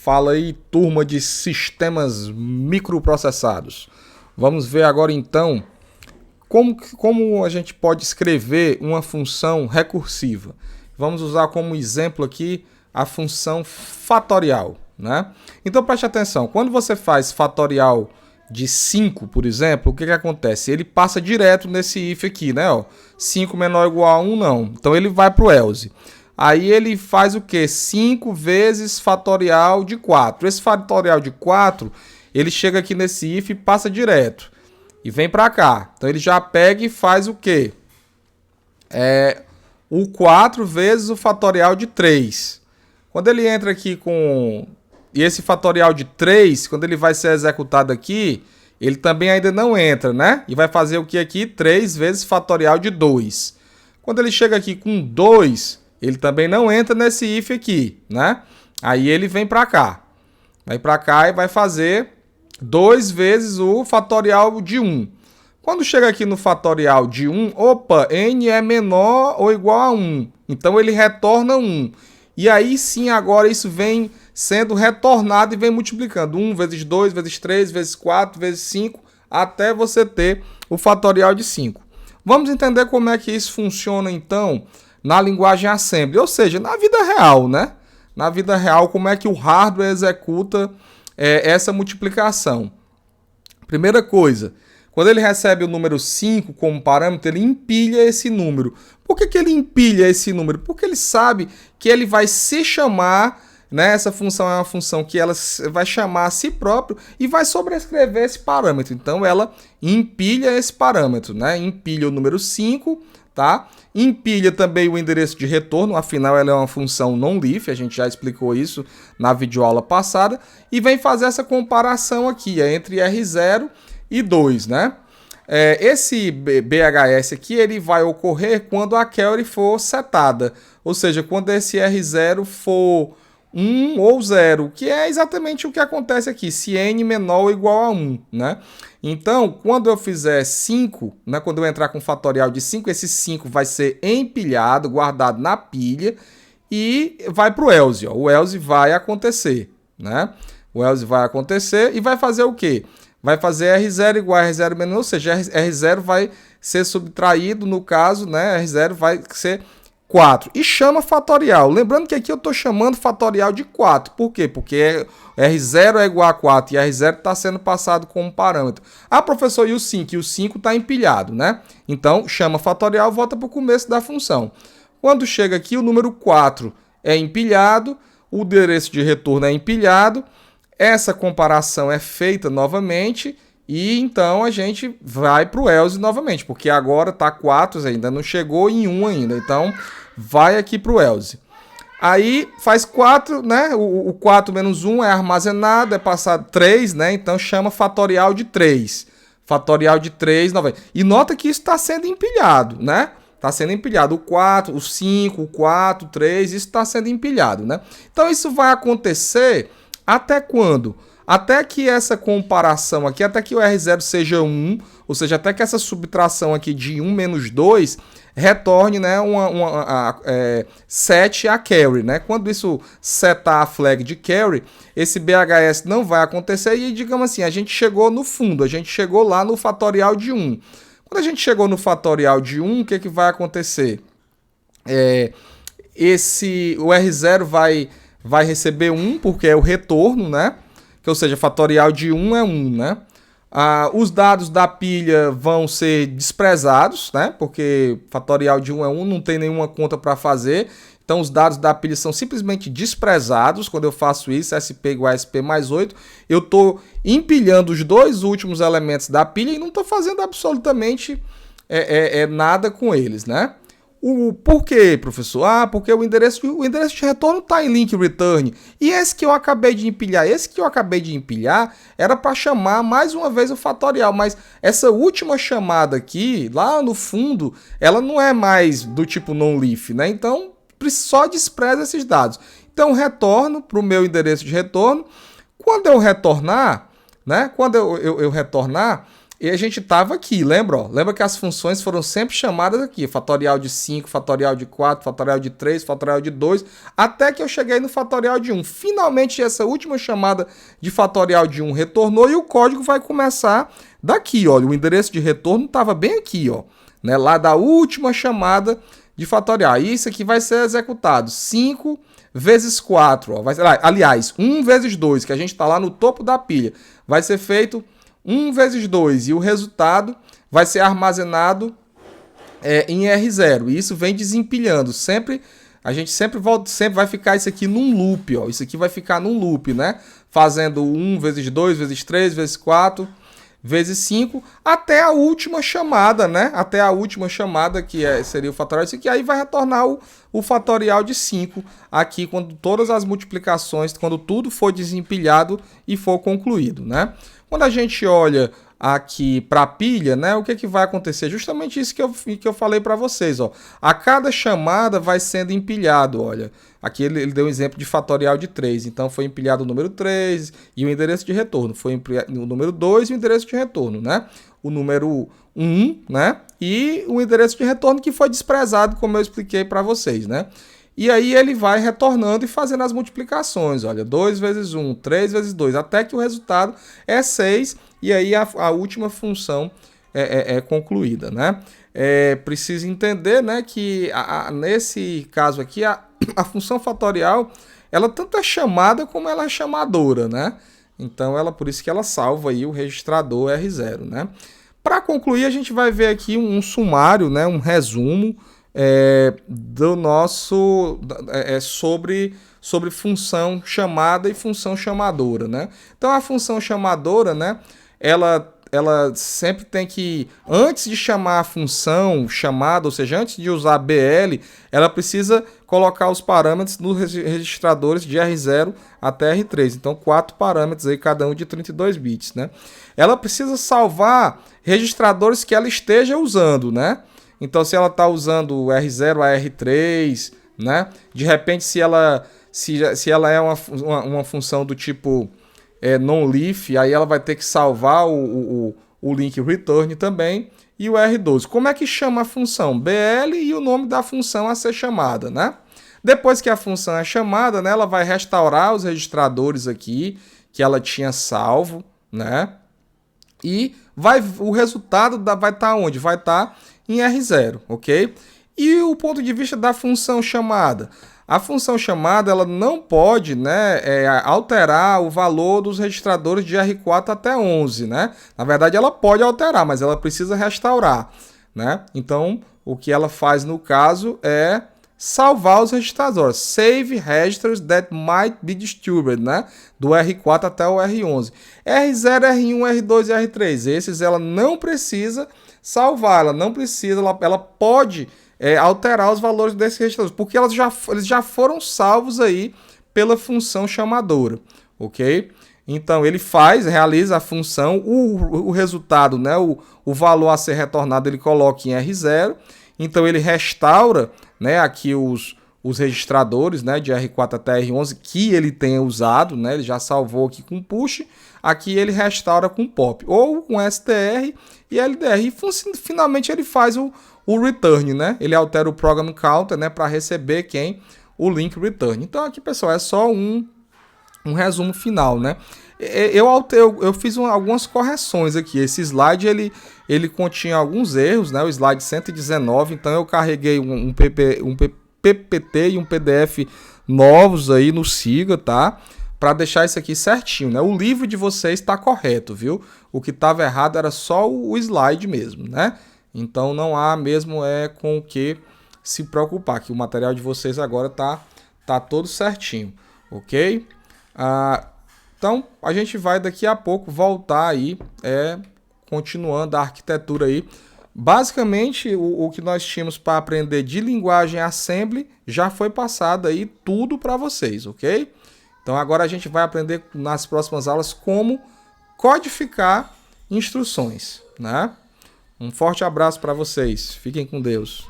Fala aí, turma de sistemas microprocessados. Vamos ver agora então como a gente pode escrever uma função recursiva. Vamos usar como exemplo aqui a função fatorial, né? Então preste atenção, quando você faz fatorial de 5, por exemplo, o que acontece? Ele passa direto nesse if aqui, né? 5 menor ou igual a 1, não. Então ele vai para o else. Aí ele faz o quê? 5 vezes fatorial de 4. Esse fatorial de 4, ele chega aqui nesse if e passa direto. E vem para cá. Então ele já pega e faz o quê? O 4 vezes o fatorial de 3. Quando ele entra aqui com... E esse fatorial de 3, quando ele vai ser executado aqui, ele também ainda não entra, né? E vai fazer o que aqui? 3 vezes fatorial de 2. Quando ele chega aqui com 2, ele também não entra nesse if aqui, né? Aí ele vem para cá. Vai para cá e vai fazer 2 vezes o fatorial de 1. Quando chega aqui no fatorial de 1, opa, n é menor ou igual a 1. Então ele retorna 1. E aí sim, agora isso vem sendo retornado e vem multiplicando. 1 vezes 2, vezes 3, vezes 4, vezes 5, até você ter o fatorial de 5. Vamos entender como é que isso funciona, então, na linguagem assembly, ou seja, na vida real, né? Na vida real, como é que o hardware executa essa multiplicação. Primeira coisa, quando ele recebe o número 5 como parâmetro, ele empilha esse número. Por que ele empilha esse número? Porque ele sabe que ele vai se chamar, né? Essa função é uma função que ela vai chamar a si próprio e vai sobrescrever esse parâmetro. Então ela empilha esse parâmetro, né? Empilha o número 5, tá? Empilha também o endereço de retorno, afinal ela é uma função non-leaf, a gente já explicou isso na videoaula passada, e vem fazer essa comparação aqui entre R0 e 2, né? Esse BHS aqui ele vai ocorrer quando a query for setada, ou seja, quando esse R0 for 1 ou 0, que é exatamente o que acontece aqui, se n menor ou igual a 1, né? Então, quando eu fizer 5, né, quando eu entrar com fatorial de 5, esse 5 vai ser empilhado, guardado na pilha e vai para o else. Ó. O else vai acontecer, né? O else vai acontecer e vai fazer o quê? Vai fazer R0 igual a R0 menos, ou seja, R0 vai ser subtraído, no caso, né? R0 vai ser 4. E chama fatorial. Lembrando que aqui eu estou chamando fatorial de 4. Por quê? Porque R0 é igual a 4 e R0 está sendo passado como parâmetro. Ah, professor, e o 5? E o 5 está empilhado, né? Então, chama fatorial, volta para o começo da função. Quando chega aqui, o número 4 é empilhado, o endereço de retorno é empilhado, essa comparação é feita novamente e então a gente vai para o else novamente, porque agora está 4, ainda não chegou em 1 ainda, então vai aqui para o else. Aí faz 4, né? O 4 menos 1 é armazenado, é passado 3, né? Então chama fatorial de 3. Fatorial de 3 novamente. E nota que isso está sendo empilhado, né? Está sendo empilhado o 4, o 5, o 4, o 3, isso está sendo empilhado, né? Então isso vai acontecer até quando? Até que essa comparação aqui, até que o R0 seja 1, ou seja, até que essa subtração aqui de 1 menos 2 retorne, né, set a carry, né? Quando isso setar a flag de carry, esse BHS não vai acontecer e, digamos assim, a gente chegou no fundo, a gente chegou lá no fatorial de 1. Quando a gente chegou no fatorial de 1, o que vai acontecer? O R0 vai receber 1, porque é o retorno, né? Ou seja, fatorial de 1 é 1, né? Os dados da pilha vão ser desprezados, né? Porque fatorial de 1 é 1, não tem nenhuma conta para fazer. Então, os dados da pilha são simplesmente desprezados. Quando eu faço isso, SP igual a SP mais 8, eu estou empilhando os dois últimos elementos da pilha e não estou fazendo absolutamente nada com eles, né? Por quê, professor? Porque o endereço de retorno está em link return. E esse que eu acabei de empilhar, era para chamar mais uma vez o fatorial. Mas essa última chamada aqui, lá no fundo, ela não é mais do tipo non-leaf, né? Então, só despreza esses dados. Então, retorno para o meu endereço de retorno. Quando eu retornar, né? Quando eu retornar, E a gente tava aqui, lembra? Ó? Lembra que as funções foram sempre chamadas aqui. Fatorial de 5, fatorial de 4, fatorial de 3, fatorial de 2, até que eu cheguei no fatorial de 1. Finalmente, essa última chamada de fatorial de 1 retornou e o código vai começar daqui, olha. O endereço de retorno estava bem aqui, ó, né? Lá da última chamada de fatorial. E isso aqui vai ser executado 5 vezes 4, ó. Aliás, 1 vezes 2, que a gente está lá no topo da pilha. Vai ser feito 1 vezes 2 e o resultado vai ser armazenado em R0. E isso vem desempilhando. A gente sempre vai ficar isso aqui num loop, ó. Isso aqui vai ficar num loop, né? Fazendo 1 vezes 2 vezes 3 vezes 4 vezes 5 até a última chamada, né? Até a última chamada que seria o fatorial de 5, e aí vai retornar o fatorial de 5 aqui quando todas as multiplicações, quando tudo for desempilhado e for concluído, né? Quando a gente olha aqui para a pilha, né, o que vai acontecer? Justamente isso que eu falei para vocês, ó. A cada chamada vai sendo empilhado, olha. Aqui ele deu um exemplo de fatorial de 3, então foi empilhado o número 3 e o endereço de retorno. Foi empilhado o número 2 e o endereço de retorno, né? O número 1, né? E o endereço de retorno que foi desprezado, como eu expliquei para vocês, né? E aí ele vai retornando e fazendo as multiplicações, olha, 2 vezes 1, 3 vezes 2, até que o resultado é 6, e aí a última função é concluída, né? Precisa entender, né, que nesse caso aqui, a função fatorial, ela tanto é chamada como ela é chamadora, né? Então, por isso que ela salva aí o registrador R0, né? Para concluir, a gente vai ver aqui um sumário, né, um resumo, do nosso sobre função chamada e função chamadora, né? Então a função chamadora, né, ela sempre tem que, antes de chamar a função chamada, ou seja, antes de usar BL, ela precisa colocar os parâmetros nos registradores de R0 até R3. Então 4 parâmetros aí, cada um de 32 bits, né? Ela precisa salvar registradores que ela esteja usando, né? Então, se ela está usando o R0 a R3, né? De repente, se ela é uma função do tipo non-leaf, aí ela vai ter que salvar o link return também e o R12. Como é que chama a função? BL e o nome da função a ser chamada, né? Depois que a função é chamada, né, ela vai restaurar os registradores aqui que ela tinha salvo, né? E o resultado vai estar onde? Vai estar em R0, ok? E o ponto de vista da função chamada? A função chamada ela não pode, né, alterar o valor dos registradores de R4 até 11, né? Na verdade, ela pode alterar, mas ela precisa restaurar, né? Então, o que ela faz no caso é salvar os registradores. Save registers that might be disturbed, né? Do R4 até o R11. R0, R1, R2 e R3. Esses ela não precisa salvar, ela não precisa, ela pode alterar os valores desses registradores, porque eles já foram salvos aí pela função chamadora, ok? Então ele realiza a função, o resultado, né, o valor a ser retornado ele coloca em R0, então ele restaura, né, aqui os registradores, né, de R4 até R11 que ele tenha usado, né, ele já salvou aqui com push, aqui ele restaura com pop, ou com str e LDR, e finalmente ele faz o return, né, ele altera o program counter, né, para receber o link return. Então aqui, pessoal, é só um resumo final, né. Eu fiz algumas correções aqui. Esse slide ele continha alguns erros, né? O slide 119, então eu carreguei um PPT e um PDF novos aí no Siga, tá? Para deixar isso aqui certinho, né? O livro de vocês está correto, viu? O que estava errado era só o slide mesmo, né? Então não há mesmo com o que se preocupar, que o material de vocês agora tá todo certinho, ok? Então, a gente vai daqui a pouco voltar aí, continuando a arquitetura aí. Basicamente, o que nós tínhamos para aprender de linguagem Assembly já foi passado aí tudo para vocês, ok? Então, agora a gente vai aprender nas próximas aulas como codificar instruções, né? Um forte abraço para vocês. Fiquem com Deus.